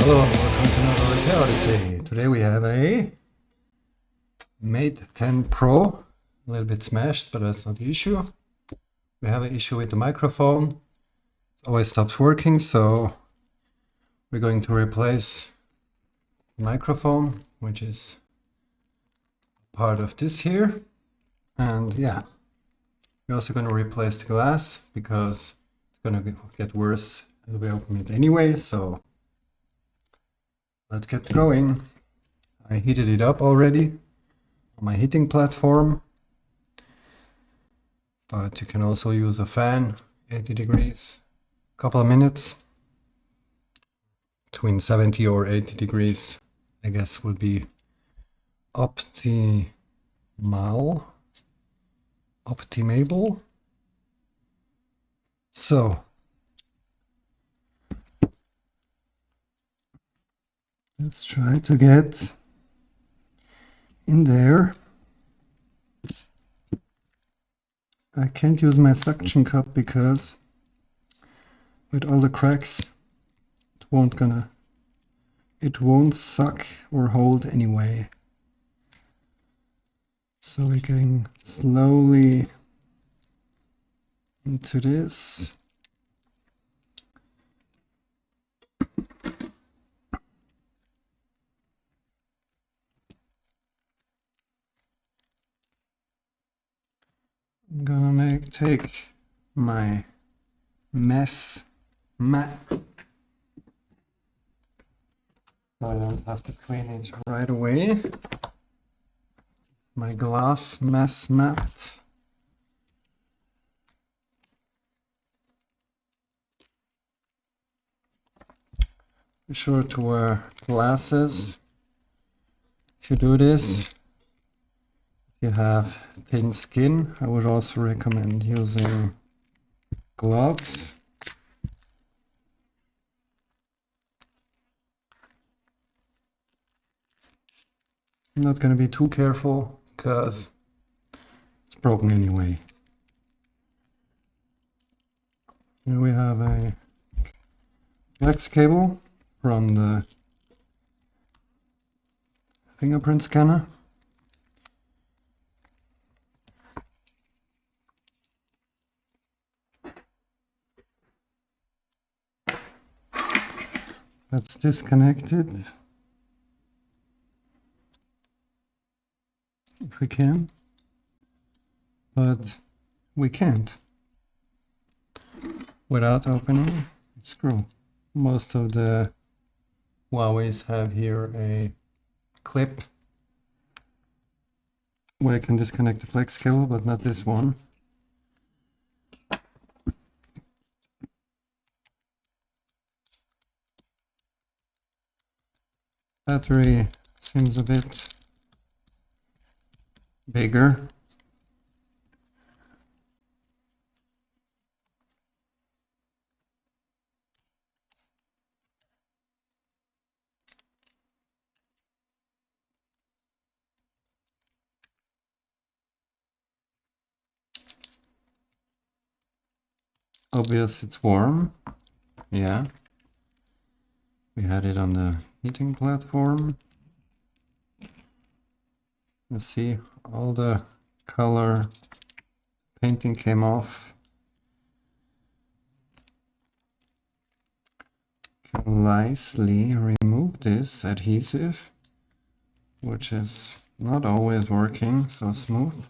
Hello and welcome to another repair odyssey. Today we have a Mate 10 Pro, a little bit smashed, but that's not the issue. We have an issue with the microphone. It always stops working, so we're going to replace the microphone, which is part of this here. And yeah, we're also going to replace the glass because it's going to get worse as we open it anyway, so let's get going. I heated it up already on my heating platform, but you can also use a fan, 80 degrees, a couple of minutes, between 70 or 80 degrees, I guess would be optimable. So let's try to get in there. I can't use my suction cup because with all the cracks it won't suck or hold anyway. So we're getting slowly into this. I'm gonna take my mess mat so I don't have to clean it right away. My glass mess mat. Be sure to wear glasses if you do this. If you have thin skin, I would also recommend using gloves. I'm not going to be too careful because it's broken anyway. Here we have a flex cable from the fingerprint scanner. Let's disconnect it if we can, but we can't without opening the screw. Most of the Huawei's have here a clip where you can disconnect the flex cable, but not this one. Battery seems a bit bigger. Obvious it's warm. Yeah. We had it on the heating platform. Let's see, all the color painting came off. Can nicely remove this adhesive, which is not always working so smooth.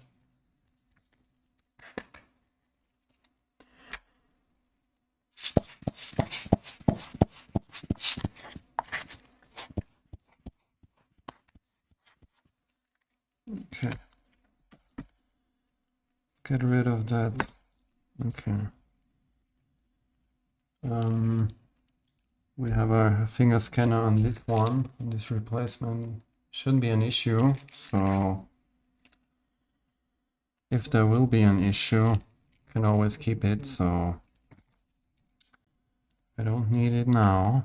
Okay, get rid of that. Okay. We have our finger scanner on this one, and this replacement shouldn't be an issue. So if there will be an issue, you can always keep it. So I don't need it now.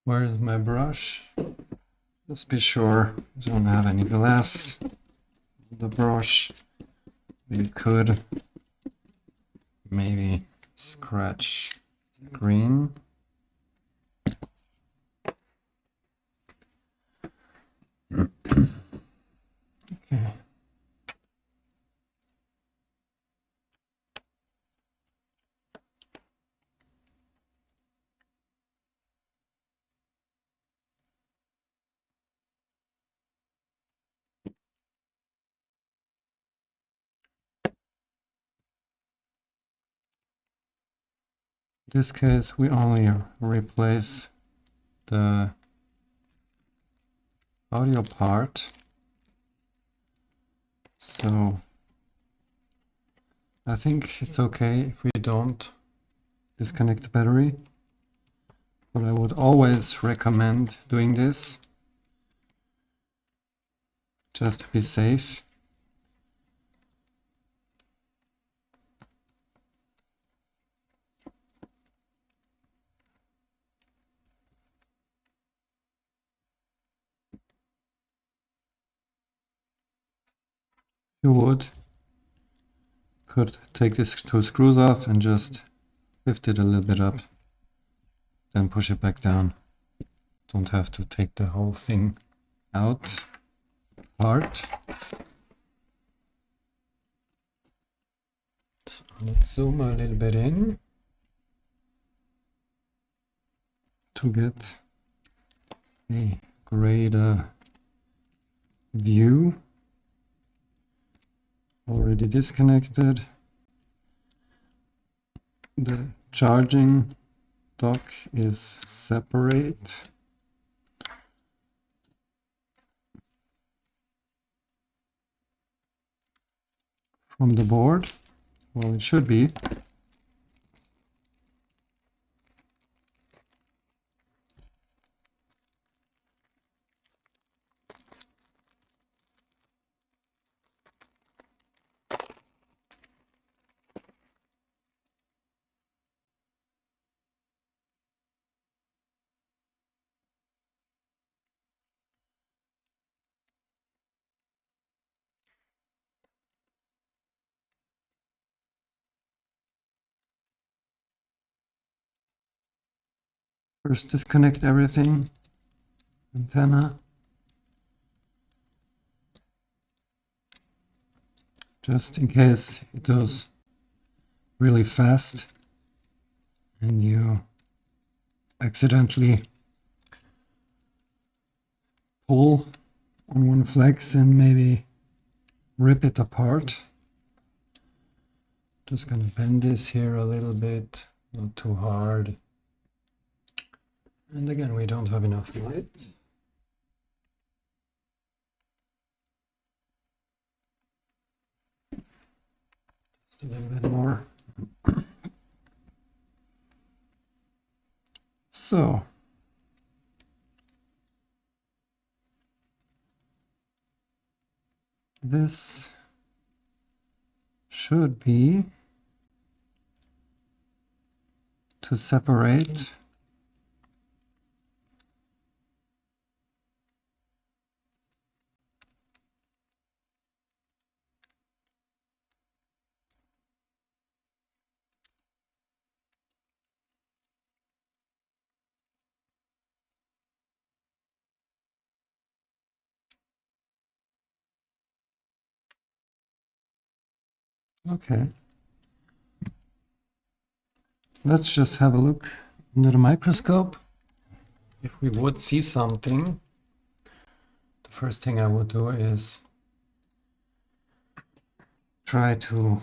Where is my brush? Let's be sure I don't have any glass on the brush. We could maybe scratch green. Okay. In this case, we only replace the audio part. So I think it's okay if we don't disconnect the battery, but I would always recommend doing this just to be safe. You could take these two screws off and just lift it a little bit up, then push it back down. Don't have to take the whole thing out apart. So let's zoom a little bit in to get a greater view. Already disconnected. The charging dock is separate. From the board. Well, it should be. First disconnect everything. Antenna. Just in case it goes really fast and you accidentally pull on one flex and maybe rip it apart. Just gonna bend this here a little bit, not too hard. And again, we don't have enough light. Just a little bit more. So, this should be to separate Okay. Let's just have a look under the microscope. If we would see something, the first thing I would do is try to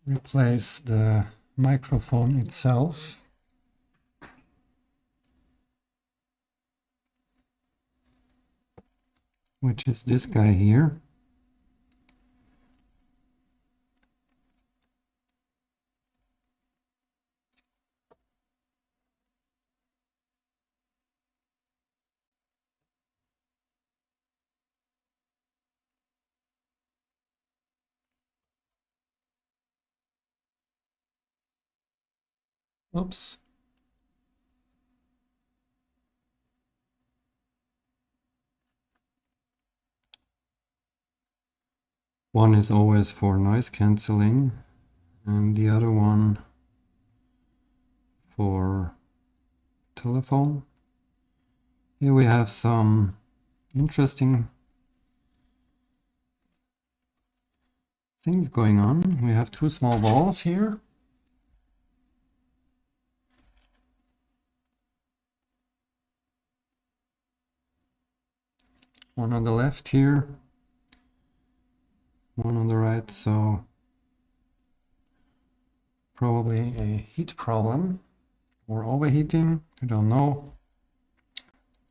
replace the microphone itself. Which is this guy here. Oops. One is always for noise cancelling and the other one for telephone. Here we have some interesting things going on. We have two small balls here. One on the left here, one on the right, so probably a heat problem or overheating, I don't know.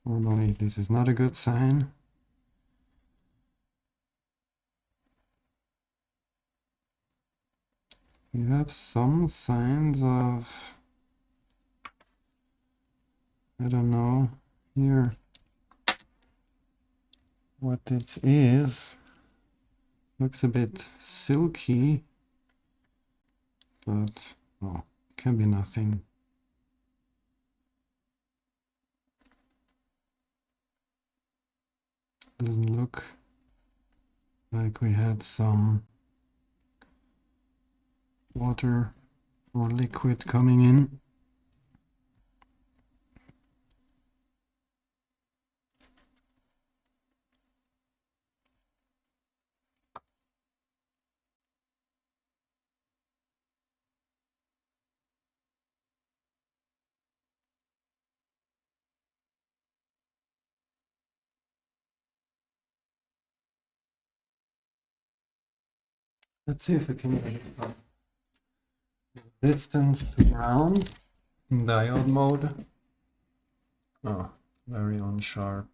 Normally this is not a good sign. We have some signs of, I don't know here what it is. Looks a bit silky, but oh, can be nothing. Doesn't look like we had some water or liquid coming in. Let's see if we can get some distance to ground in diode mode. Oh, very unsharp.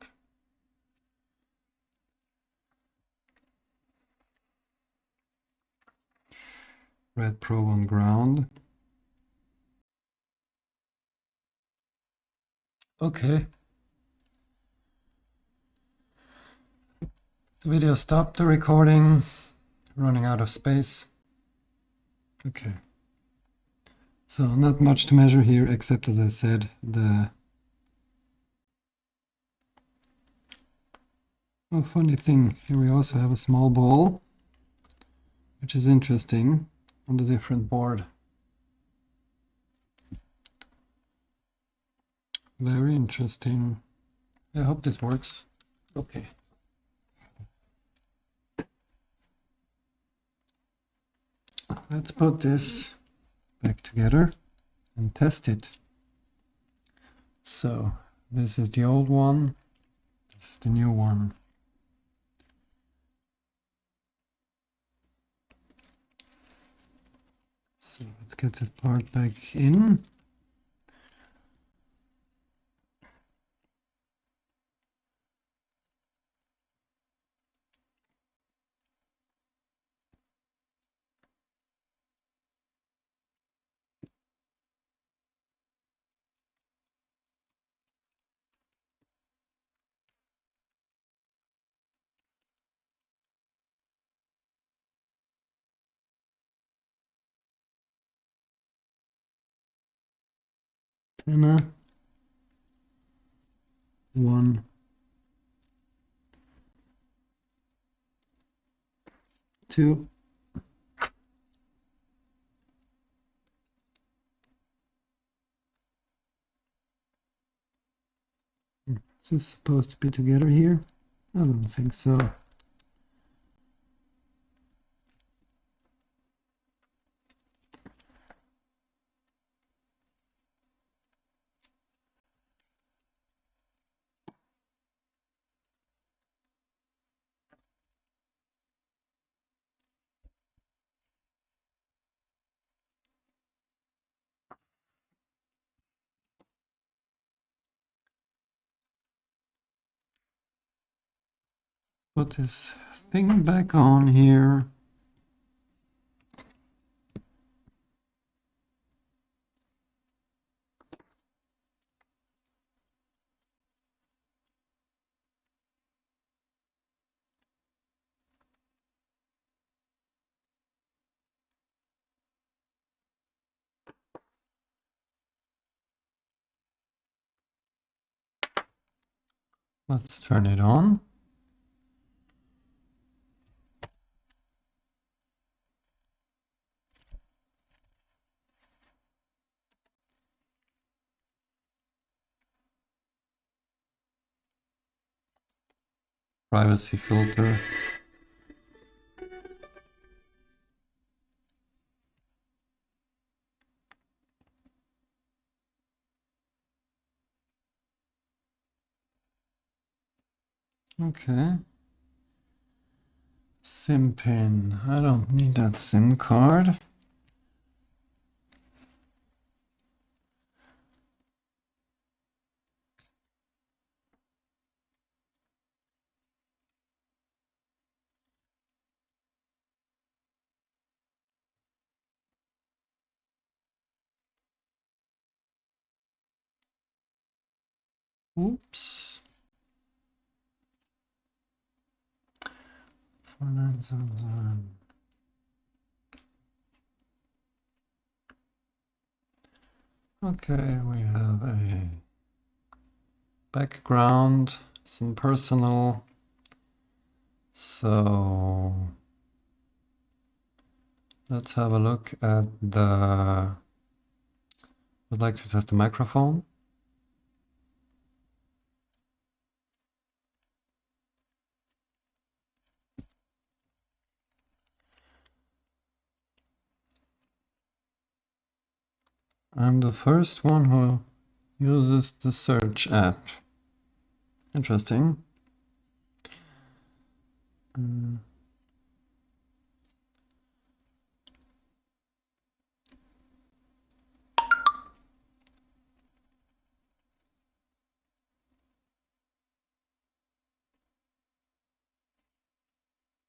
Red probe on ground. Okay. The video stopped the recording. Running out of space. Okay. So not much to measure here, except as I said, the funny thing, here we also have a small ball, which is interesting on the different board. Very interesting. I hope this works. Okay. Let's put this back together and test it. So this is the old one, this is the new one. So let's get this part back in. Antenna. 1, 2. Is this supposed to be together here? I don't think so. Put this thing back on here. Let's turn it on. privacy filter. Okay. SIM pin. I don't need that SIM card. Oops. 4977. Okay, we have a background, some personal. So let's have a look at the. Would like to test the microphone. I'm the first one who uses the search app. Interesting.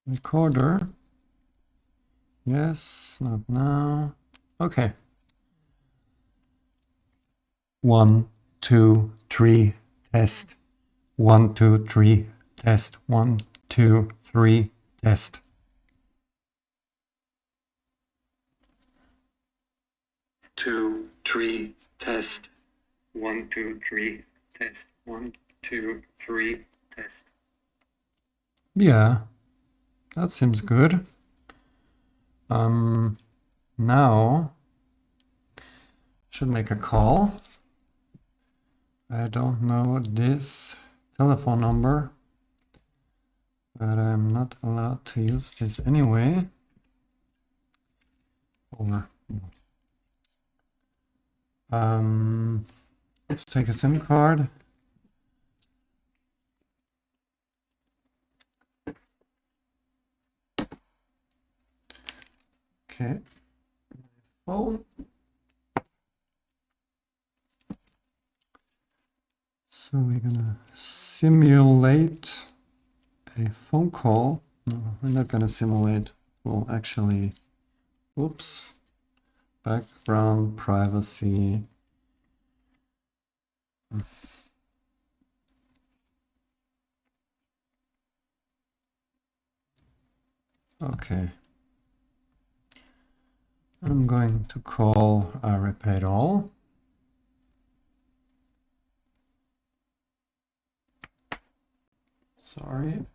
Recorder. Yes, not now. Okay. 1, 2, 3, test. 1, 2, 3, test. 1, 2, 3, test. 2, 3, test. 1, 2, 3, test. 1, 2, 3, test. Yeah, that seems good. Now should make a call. I don't know this telephone number, but I'm not allowed to use this anyway. Or let's take a SIM card. Okay. Phone. So we're gonna simulate a phone call. No, we're not gonna simulate. We'll actually, oops, background privacy. Okay. I'm going to call repaid all. Sorry.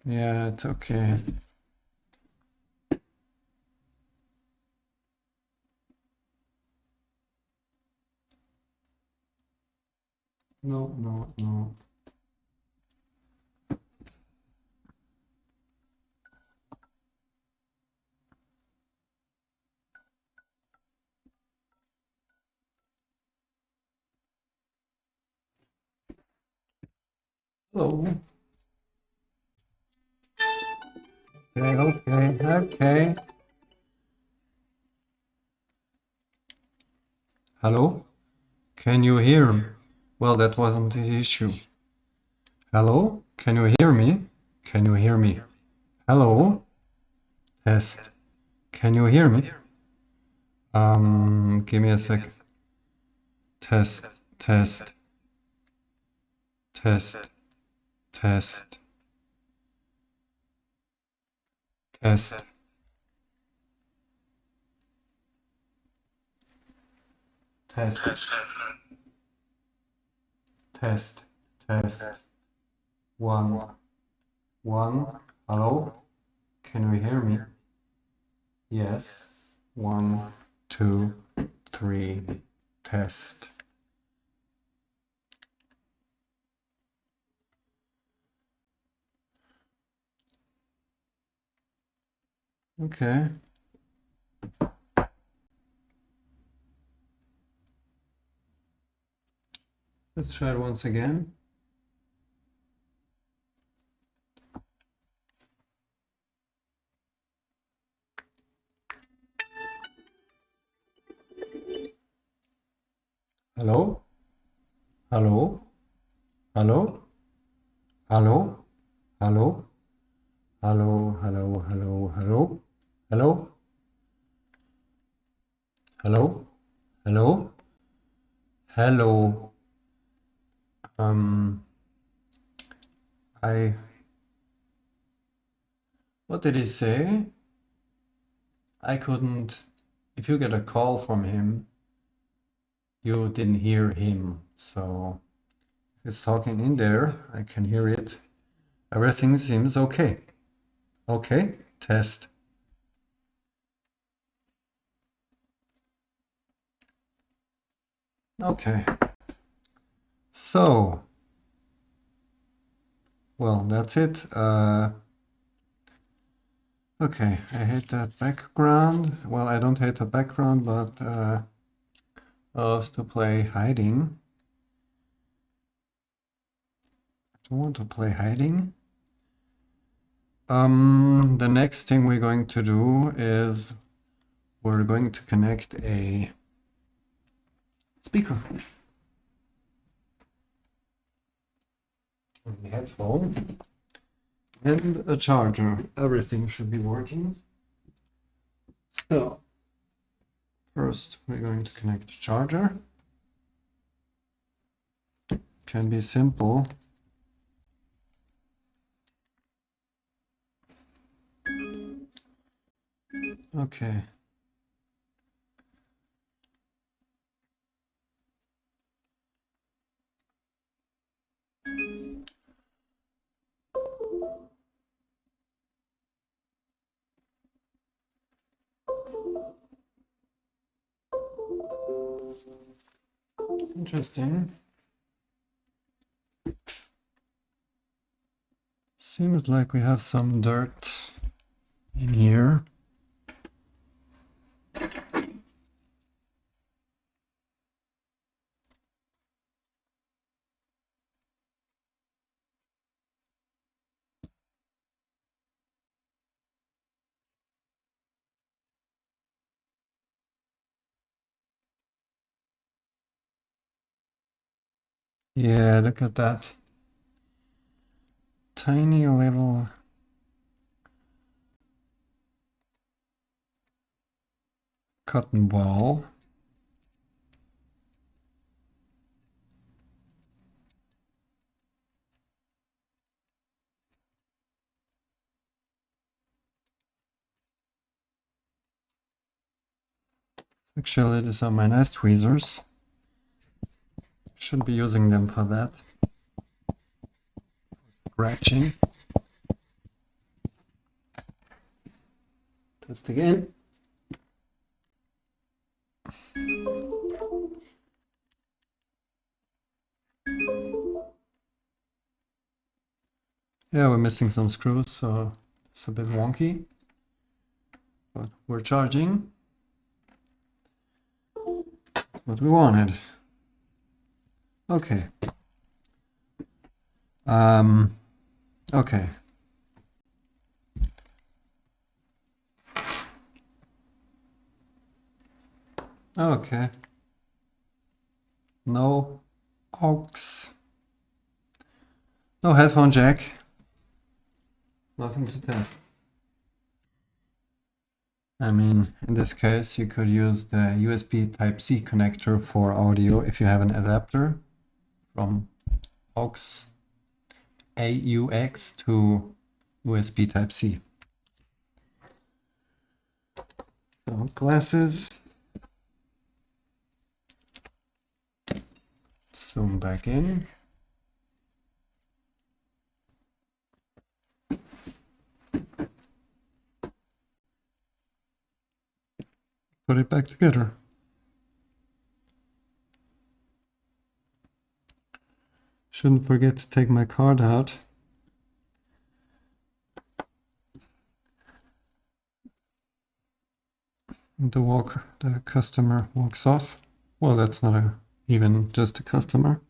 Yeah, it's okay. No, no, no. Hello. Okay. Hello? Can you hear me? Well, that wasn't the issue. Hello? Can you hear me? Can you hear me? Hello? Test. Can you hear me? Give me a sec. Test, test, test, test, test. Test, test, test. 1, 1. Hello? Can you hear me? Yes. 1, 2, 3. Test. Okay. Let's try it once again. Hello? Hello? Hello? Hello? Hello? Hello? Hello? Hello? Hello? Hello? Hello? Hello? Hello? Um, what did he say? I couldn't, if you get a call from him, you didn't hear him. So he's talking in there, I can hear it. Everything seems okay. Okay, test. Okay. So, well, that's it. Okay, I hate that background. Well, I don't hate the background, but I love to play hiding. I don't want to play hiding. The next thing we're going to do is we're going to connect a speaker on the headphone and a charger. Everything should be working. So first we're going to connect the charger. Can be simple. Okay. Interesting. Seems like we have some dirt in here. Yeah, look at that. Tiny little cotton ball. Actually, these are my nice tweezers. Should be using them for that. Scratching. Test again. Yeah, we're missing some screws, so it's a bit wonky. But we're charging what we wanted. Okay. Okay. Okay. No aux. No headphone jack. Nothing to test. I mean, in this case, you could use the USB Type-C connector for audio if you have an adapter from aux AUX to USB Type-C. So glasses. Zoom back in. Put it back together. Shouldn't forget to take my card out. the customer walks off. Well, that's not even just a customer.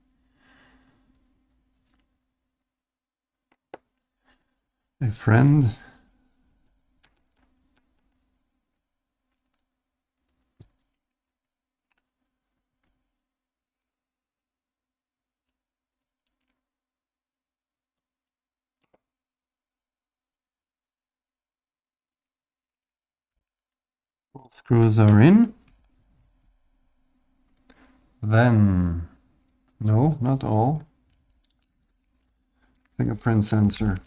A friend. All screws are in. Then, no, not all. Fingerprint sensor.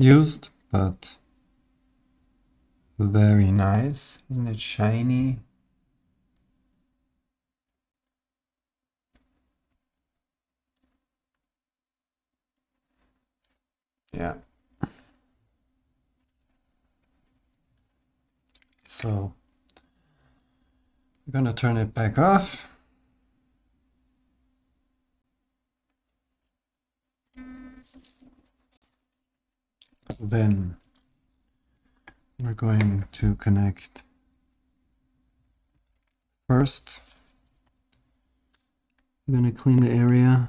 Used, but very nice. Isn't it shiny? Yeah. So I'm gonna turn it back off. Then we're going to connect first. I'm gonna clean the area.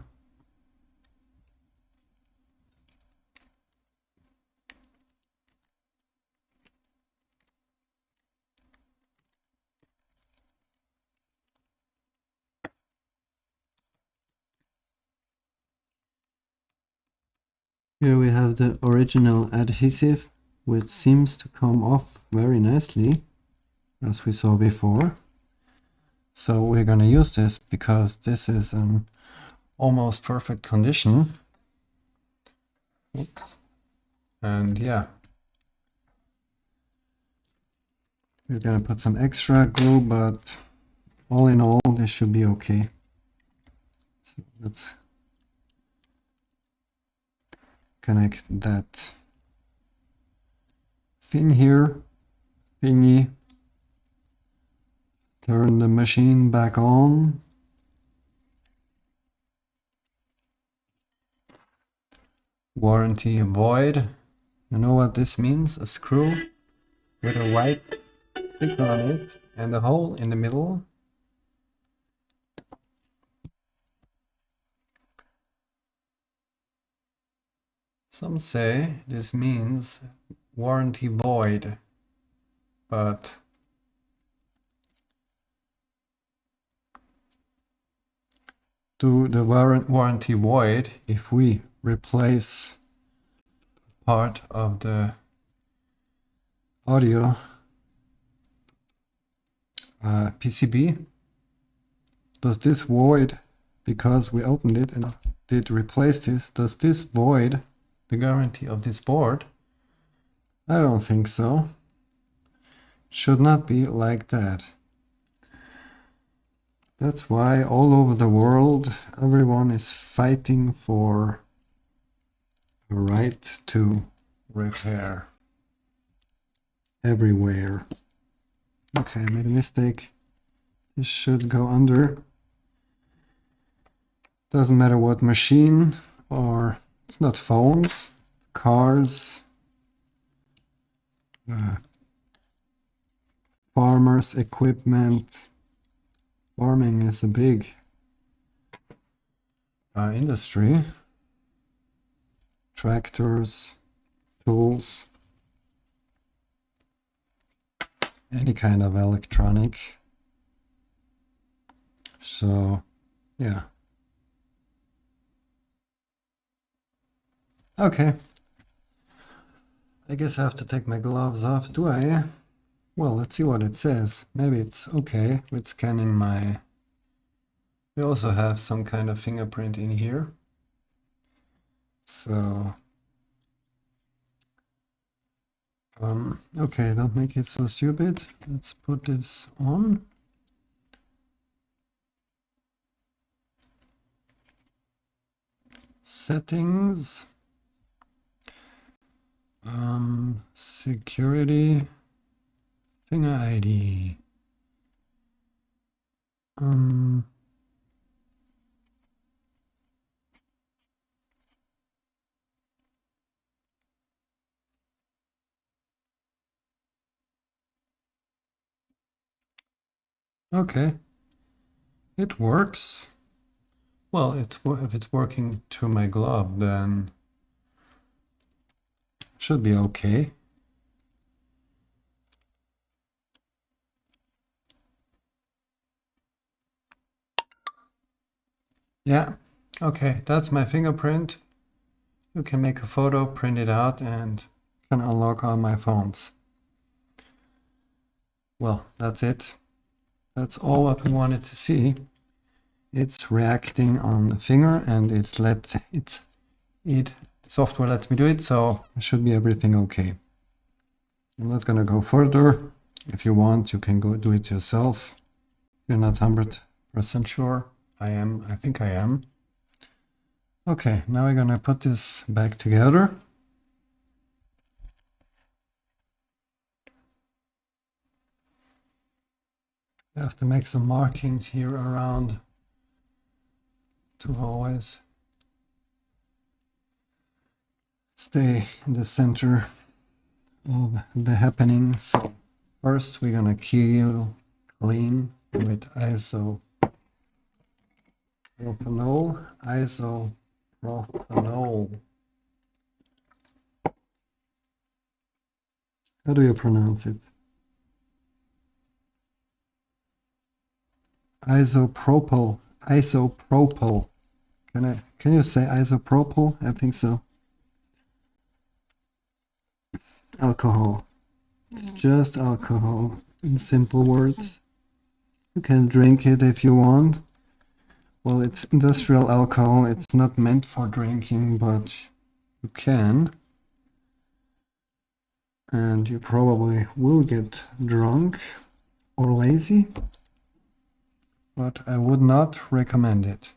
Here we have the original adhesive, which seems to come off very nicely, as we saw before. So we're going to use this because this is an almost perfect condition. Oops. And yeah, we're going to put some extra glue, but all in all, this should be okay. So let's connect that thing here, thingy, turn the machine back on. Warranty void. You know what this means? A screw with a white sticker on it and a hole in the middle. Some say this means warranty void, but to the warranty void if we replace part of the audio PCB. Does this void, because we opened it and did replace this, does this void the guarantee of this board? I don't think so. Should not be like that. That's why all over the world everyone is fighting for a right to repair. Everywhere. Okay, I made a mistake. This should go under. Doesn't matter what machine, or it's not phones, cars, farmers' equipment. Farming is a big industry. Tractors, tools, any kind of electronic. So, yeah. Okay. I guess I have to take my gloves off. Do I? Well, let's see what it says. Maybe it's okay with scanning my... We also have some kind of fingerprint in here. So... okay, don't make it so stupid. Let's put this on. settings, security, finger ID. Okay, it works. Well, if it's working through my glove, then should be okay. Yeah, okay, that's my fingerprint. You can make a photo, print it out, and can unlock all my phones. Well, that's it. That's all what we wanted to see. It's reacting on the finger, and software lets me do it, so it should be everything okay. I'm not gonna go further. If you want, you can go do it yourself. You're not 100% sure. I think I am. Okay, now we're gonna put this back together. I have to make some markings here around to always stay in the center of the happening. So first we're gonna clean with isopropyl. How do you pronounce it? Isopropyl. Can you say isopropyl? I think so. Alcohol. It's just alcohol in simple words. You can drink it if you want. Well, it's industrial alcohol. It's not meant for drinking, but you can. And you probably will get drunk or lazy, but I would not recommend it.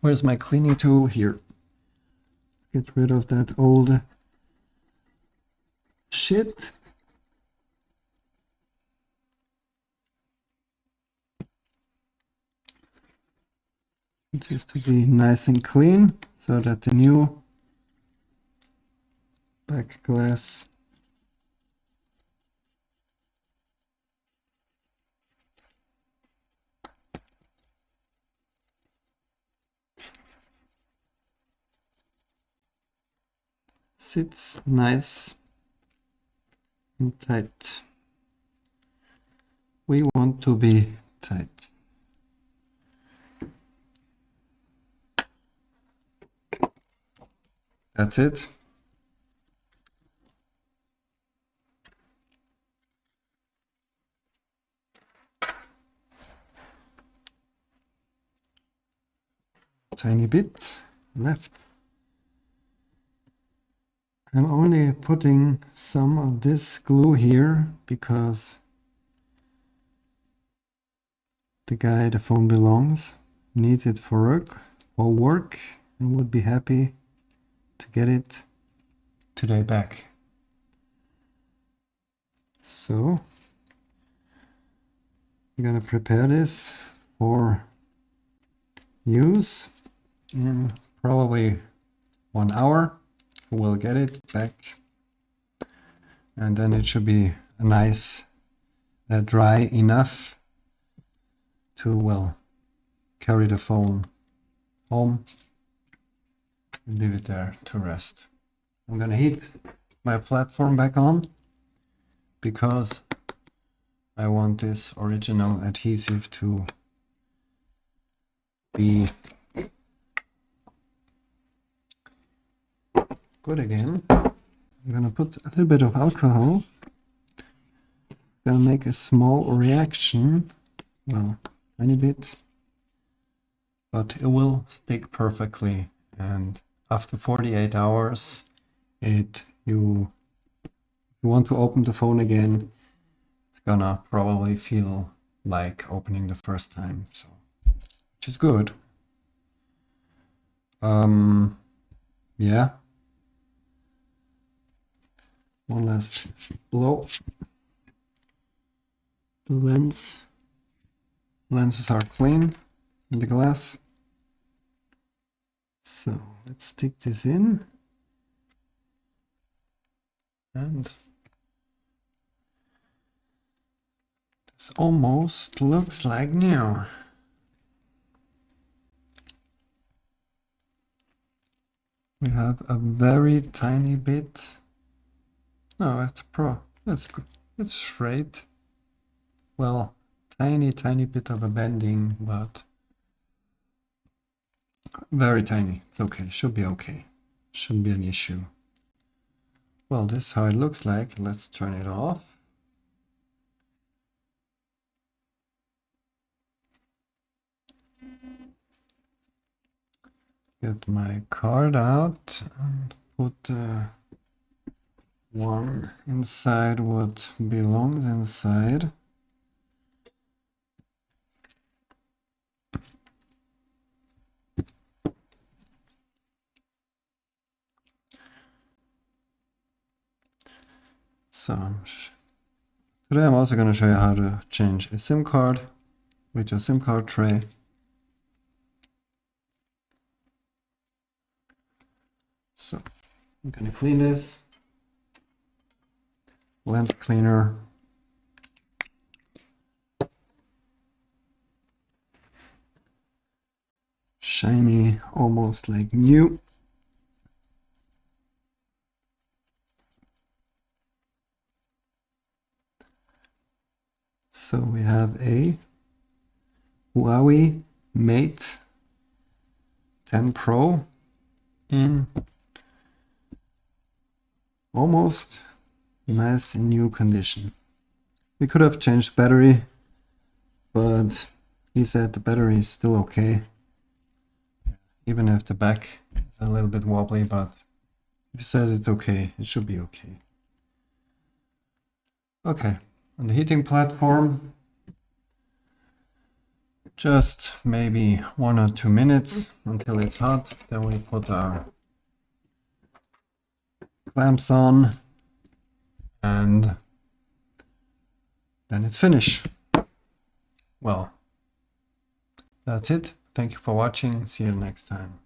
Where's my cleaning tool? Here. Get rid of that old shit. It has to be nice and clean so that the new Backglas sits nice and tight. We want to be tight. That's it. Tiny bit left. I'm only putting some of this glue here because the guy the phone belongs needs it for work and would be happy to get it today back. So we're gonna prepare this for use in probably 1 hour. We'll get it back, and then it should be nice, dry enough to, well, carry the phone home and leave it there to rest. I'm gonna heat my platform back on because I want this original adhesive to be good again. I'm gonna put a little bit of alcohol. Gonna make a small reaction, well, tiny bit, but it will stick perfectly. And after 48 hours, you want to open the phone again, it's gonna probably feel like opening the first time. So which is good. Yeah. One last blow. The lenses are clean in the glass. So let's stick this in. And this almost looks like new. We have a very tiny bit. No, it's Pro. That's good. It's straight. Well, tiny bit of a bending, but very tiny. It's okay. Should be okay. Shouldn't be an issue. Well, this is how it looks like. Let's turn it off. Get my card out and put one inside what belongs inside. So today I'm also going to show you how to change a SIM card with your SIM card tray. So I'm going to clean this. Lens cleaner. Shiny, almost like new. So we have a Huawei Mate 10 Pro in almost nice and new condition. We could have changed battery, but he said the battery is still okay. Even if the back is a little bit wobbly, but if he says it's okay, it should be okay. Okay, on the heating platform, just maybe 1 or 2 minutes until it's hot. Then we put our clamps on and then it's finished. Well, that's it. Thank you for watching. See you next time.